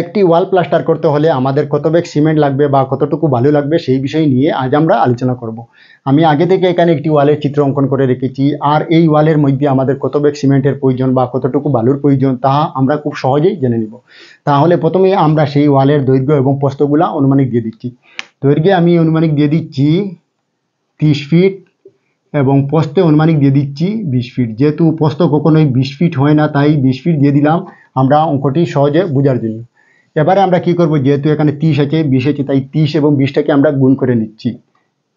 একটি ওয়াল প্লাস্টার করতে হলে আমাদের কত ব্যাগ সিমেন্ট লাগবে বা কতটুকু বালু লাগবে সেই বিষয় নিয়ে আজ আমরা আলোচনা করব। আমি আগে থেকে এখানে একটি ওয়ালের চিত্র অঙ্কন করে রেখেছি, আর এই ওয়ালের মধ্যে আমাদের কত ব্যাগ সিমেন্টের প্রয়োজন বা কতটুকু বালুর প্রয়োজন তা আমরা খুব সহজেই জেনে নিব। তাহলে প্রথমে আমরা সেই ওয়ালের দৈর্ঘ্য এবং প্রস্থগুলা অনুমানিক দিয়ে দিচ্ছি। দৈর্ঘ্যে আমি অনুমানিক দিয়ে দিচ্ছি 30 ফিট এবং প্রস্থে অনুমানিক দিয়ে দিচ্ছি 20 ফিট। যেহেতু প্রস্থ কখনোই 20 ফিট হয় না, তাই 20 ফিট দিয়ে দিলাম আমরা অঙ্কটি সহজে বোঝার জন্য। এবারে আমরা কি করব, যেহেতু এখানে 30 আছে 20 আছে, তাই 30 এবং 20টাকে আমরা গুণ করে নিচ্ছি।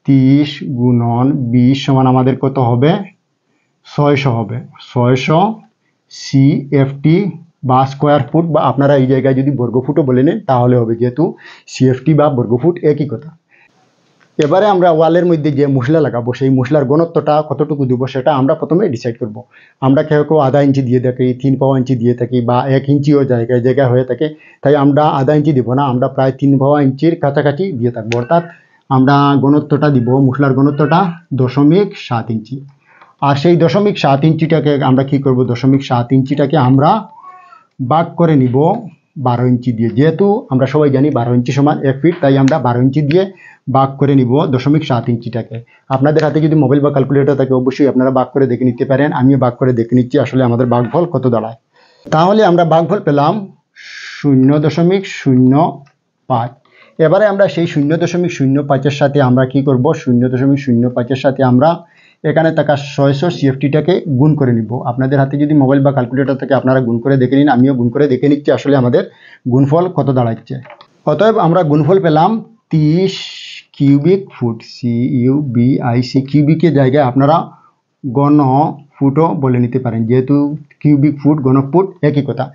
30 গুণন 20 সমান আমাদের কত হবে, 600 হবে। 600 CFT বা স্কোয়ার ফুট, বা আপনারা এই জায়গায় যদি বর্গফুটও বলে নেন তাহলে হবে, যেহেতু CFT বা বর্গফুট একই কথা। এবারে আমরা ওয়ালের মধ্যে যে মশলা লাগাবো সেই মশলার ঘনত্বটা কতটুকু দেব সেটা আমরা প্রথমে ডিসাইড করব। আমরা কেউ কেউ আধা ইঞ্চি দিয়ে থাকি, 3 ইঞ্চি দিয়ে থাকি, বা 1 ইঞ্চিও জায়গায় জায়গায় হয়ে থাকে, তাই আমরা আধা ইঞ্চি দেবো না, আমরা প্রায় 3 ইঞ্চির কাছাকাছি দিয়ে থাকবো। অর্থাৎ আমরা ঘনত্বটা দিব, মশলার ঘনত্বটা 0.7 ইঞ্চি। আর সেই 0.7 ইঞ্চিটাকে আমরা কি করব, 0.7 ইঞ্চিটাকে আমরা ভাগ করে নিব 12 ইঞ্চি দিয়ে। যেহেতু আমরা সবাই জানি 12 ইঞ্চি সমান 1 ফিট, তাই আমরা 12 ইঞ্চি দিয়ে ভাগ করে নিব 0.7 ইঞ্চিটাকে। আপনাদের হাতে যদি মোবাইল বা ক্যালকুলেটর থাকে অবশ্যই আপনারা ভাগ করে দেখে নিতে পারেন। আমিও ভাগ করে দেখে নিচ্ছি আসলে আমাদের ভাগফল কত দাঁড়ায়। তাহলে আমরা ভাগফল পেলাম 0.05। এবারে আমরা সেই 0.05-এর সাথে আমরা কি করব, 0.05-এর সাথে আমরা এখানে থাকা 600 CFT-টাকে গুণ করে নিব। আপনাদের হাতে যদি মোবাইল বা ক্যালকুলেটর থাকে আপনারা গুণ করে দেখে নিন, আমিও গুণ করে দেখে নিচ্ছি আসলে আমাদের গুণফল কত দাঁড়াচ্ছে। অতএব আমরা গুণফল পেলাম 30 কিউবিক ফুট, CUBIC। কিউবিকের জায়গায় আপনারা ঘন ফুটও বলে নিতে পারেন, যেহেতু কিউবিক ফুট ঘন ফুট একই কথা।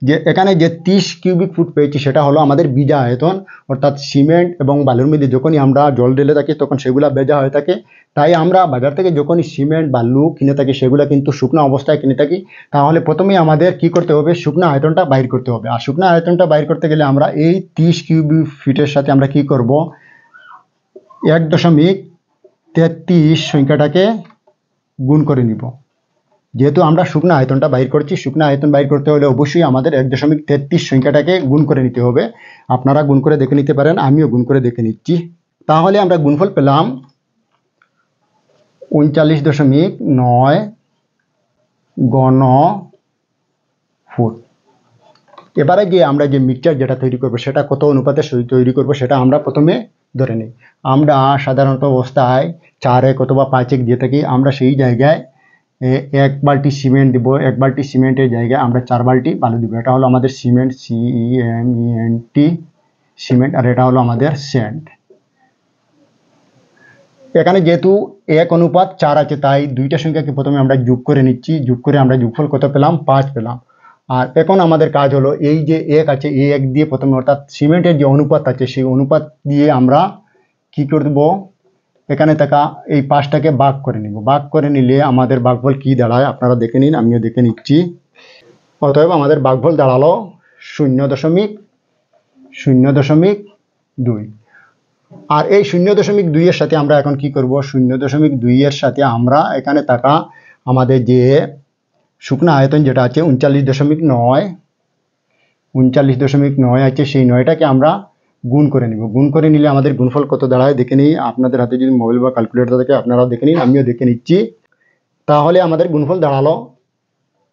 যে এখানে যে 30 কিউবিক ফুট পেয়েছি সেটা হলো আমাদের ভিজা আয়তন, অর্থাৎ সিমেন্ট এবং বালুর মধ্যে যখনই আমরা জল ঢেলে থাকি তখন সেগুলা ভেজা হয়ে থাকে। তাই আমরা বাজার থেকে যখনই সিমেন্ট বালু কিনে থাকি সেগুলো কিন্তু শুকনো অবস্থায় কিনে থাকি। তাহলে প্রথমেই আমাদের কি করতে হবে, শুকনো আয়তনটা বাইর করতে হবে। আর শুকনো আয়তনটা বাইর করতে গেলে আমরা এই 30 কিউবিক ফিটের সাথে আমরা কি করব, 1.33 সংখ্যাটাকে গুণ করে নিব। যেহেতু আমরা শুকনো আয়তনটা বাইর করছি, শুকনো আয়তন বাইর করতে হলে অবশ্যই আমাদের 1.33 সংখ্যাটাকে গুণ করে নিতে হবে। আপনারা গুণ করে দেখে নিতে পারেন, আমিও গুণ করে দেখে নিচ্ছি। তাহলে আমরা গুণফল পেলাম 39.9 ঘন ফুট। এবারে গিয়ে আমরা যে মিক্সচার যেটা তৈরি করবো সেটা কত অনুপাতে তৈরি করবো সেটা আমরা প্রথমে ধরে নিই। আমরা সাধারণত অবস্থায় 4 অথবা 5 দিয়ে থাকি, আমরা সেই জায়গায় 1 বালতি সিমেন্ট দিব, 1 বালতি সিমেন্টের জায়গায় আমরা 4 বালতি বালু দিব। এটা হলো আমাদের সিমেন্ট, CEMENT সিমেন্ট, আর এটা হলো আমাদের স্যান্ড। এখানে যেহেতু 1:4 আছে তাই দুইটা সংখ্যাকে প্রথমে আমরা যোগ করে নিচ্ছি, যোগ করে আমরা যোগফল কত পেলাম, 5 পেলাম। আর এখন আমাদের কাজ হলো এই যে 1 আছে, এই 1 দিয়ে প্রথমে, অর্থাৎ সিমেন্টের যে অনুপাত আছে সেই অনুপাত দিয়ে আমরা কি করব, এখানে থাকা এই 5টাকে ভাগ করে নিব। ভাগ করে নিলে আমাদের ভাগফল কি দাঁড়ায় আপনারা দেখে নিন, আমিও দেখে নিচ্ছি। অতএব আমাদের ভাগফল দাঁড়ালো 0.02। আর এই 0.2 এর সাথে আমরা এখন কি করব, 0.2 এর সাথে আমরা এখানে থাকা আমাদের যে শুকনো আয়তন যেটা আছে 39.9 আছে, সেই 9টাকে আমরা গুণ করে নিব। গুণ করে নিলে আমাদের গুণফল কত দাঁড়ায় দেখে নিই। আপনাদের হাতে যদি মোবাইল বা ক্যালকুলেটর থাকে আপনারাও দেখে নিন, আমিও দেখে নিচ্ছি। তাহলে আমাদের গুণফল দাঁড়ালো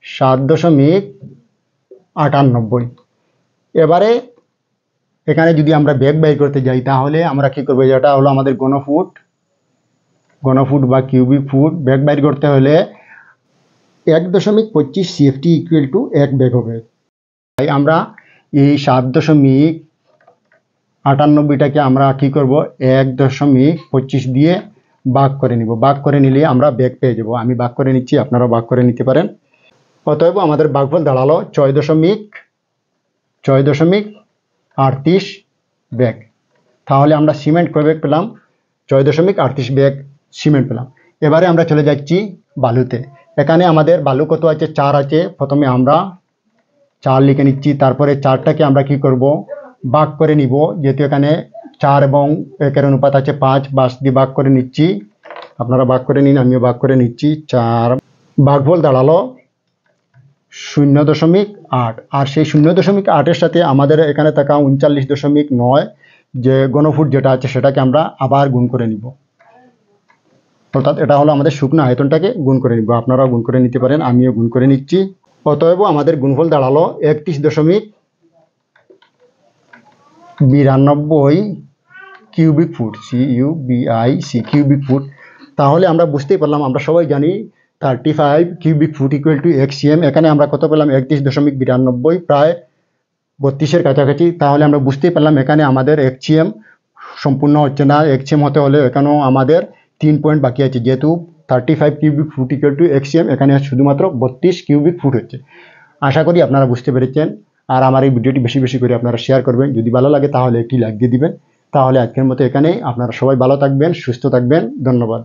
7.98। এবারে এখানে যদি আমরা ব্যাগ বাইর করতে যাই তাহলে আমরা কি করবো, যেটা হলো আমাদের ঘনফুট বা কিউবিক ফুট, ব্যাগ বাইর করতে হলে 1.25 CFT ইকুয়াল টু 1 ব্যাগ হবে। তাই আমরা এই 7.98টাকে আমরা কি করব, 1.25 দিয়ে ভাগ করে নিব। ভাগ করে নিলে আমরা ব্যাগ পেয়ে যাব। আমি ভাগ করে নিচ্ছি, আপনারাও ভাগ করে নিতে পারেন। অতএব আমাদের ভাগফল দাঁড়ালো 6.38 ব্যাগ। তাহলে আমরা সিমেন্ট কয় ব্যাগ পেলাম, 6.38 ব্যাগ সিমেন্ট পেলাম। এবারে আমরা চলে যাচ্ছি বালুতে। এখানে আমাদের বালু কত আছে, 4 আছে। প্রথমে আমরা 4 লিখে নিচ্ছি, তারপরে 4টাকে আমরা কি করব, ভাগ করে নিব। যেহেতু এখানে 4 এবং 1-এর অনুপাত আছে 5 দিয়ে ভাগ করে নিচ্ছি। আপনারা ভাগ করে নিন, আমিও ভাগ করে নিচ্ছি। 4 ভাগফল দাঁড়ালো 0.8, আর সেই 0.8-এর সাথে আমাদের এখানে থাকা 39.9 যে ঘনফুট যেটা আছে সেটাকে আমরা আবার গুণ করে নিব। অর্থাৎ এটা হলো আমাদের শুকনো আয়তনটাকে গুণ করে নিব। আপনারাও গুণ করে নিতে পারেন, আমিও গুণ করে নিচ্ছি। অতএব আমাদের গুণফল দাঁড়ালো 31.92 cubic foot, CUBIC cubic foot. তাহলে আমরা বুঝতেই পারলাম, আমরা সবাই জানি 35 cubic foot equal to XCM। এখানে আমরা কত পেলাম? 31.92, প্রায় 32-এর কাছাকাছি। তাহলে আমরা বুঝতেই পারলাম এখানে আমাদের XCM সম্পূর্ণ হচ্ছে না। XCM হতে হলে এখানেও আমাদের 3 পয়েন্ট বাকি আছে, যেহেতু 35 cubic foot equal to XCM, এখানে শুধুমাত্র 32 কিউবিক ফুট হচ্ছে। আশা করি আপনারা বুঝতে পেরেছেন। আর আমার এই ভিডিওটি বেশি বেশি করে আপনারা শেয়ার করবেন। যদি ভালো লাগে তাহলে একটি লাইক দিয়ে দিবেন। তাহলে আজকের মতো এখানেই। আপনারা সবাই ভালো থাকবেন, সুস্থ থাকবেন। ধন্যবাদ।